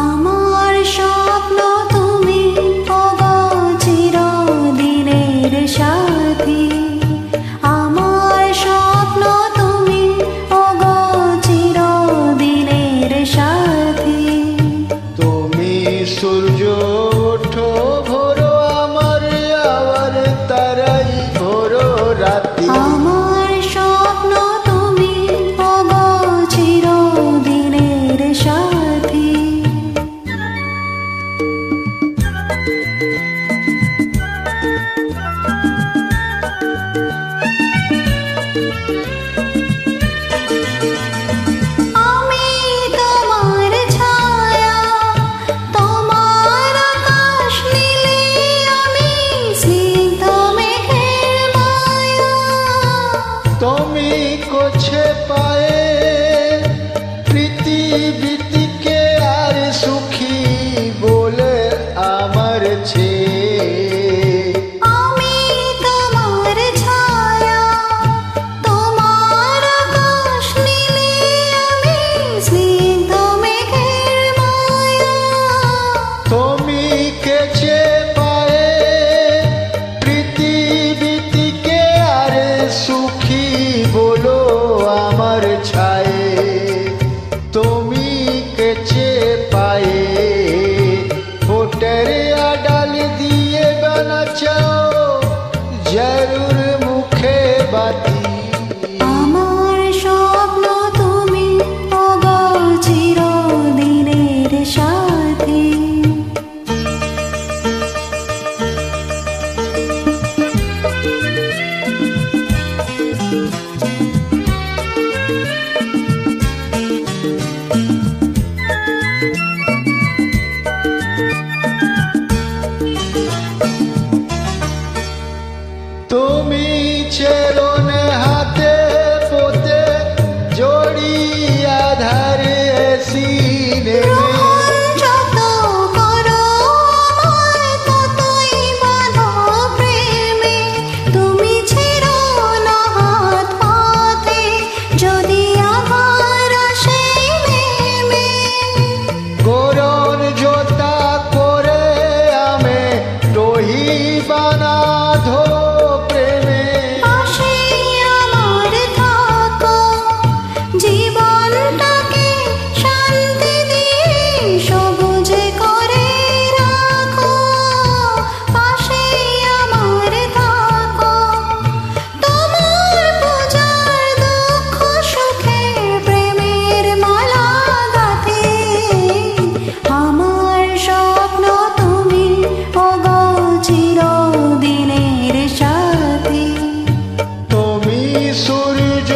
আমার স্বপ্ন তুমি ওগো চিরদিনের সাথী। আমার স্বপ্ন তুমি ওগো চিরদিনের সাথী। তুমি সূর্য ওঠো ভোরো আমার, আবার তারাই ভোরো রাতি। আমার স্বপ্ন তুমি ওগো চিরদিনের সাথী। আমি তোমার ছায়া, তোমার আকাশ নীলে, আমি স্নিগ্ধ মেঘের মায়া। তুমি কোছে পায়ে পৃথিবীকে আর সুখী বলে আমার ছেয়ে। আমি তোমার ছায়া, তোমার আকাশ নীলে, আমি স্নিগ্ধ মেঘের মায়া। তুমি কেছে পায়ে পৃথিবীকে আর সুখী বলো আমার ছায়ে। তুমি কেছে পায়ে ফোটের আডাল দিয়ে বানাচাও জরুর মুখে বাতি। আমার স্বপ্ন তুমি ওগো চিরদিনের সাথী। তুমি চেরনে হাতে পোতে জড়িয়া ধারে সিনে। যত করো আমায় ততই বাঁধো প্রেমে, তুমি ছেড়ো না হাত পাতে যদি আবার আসে নেমে। গরন জোতা করে আমে রহি বানাধো প্রেমে। পাশে আমার থাকো, জীবনটাকে শান্তি দিয়ে সবুজ করে রাখো। পাশে আমার থাকো, তোমার পূজার দুঃখ সুখে প্রেমের মালা গাঁথে। আমার স্বপ্ন তুমি ওগো চিরদিনের সাথী। তুমি সূর্য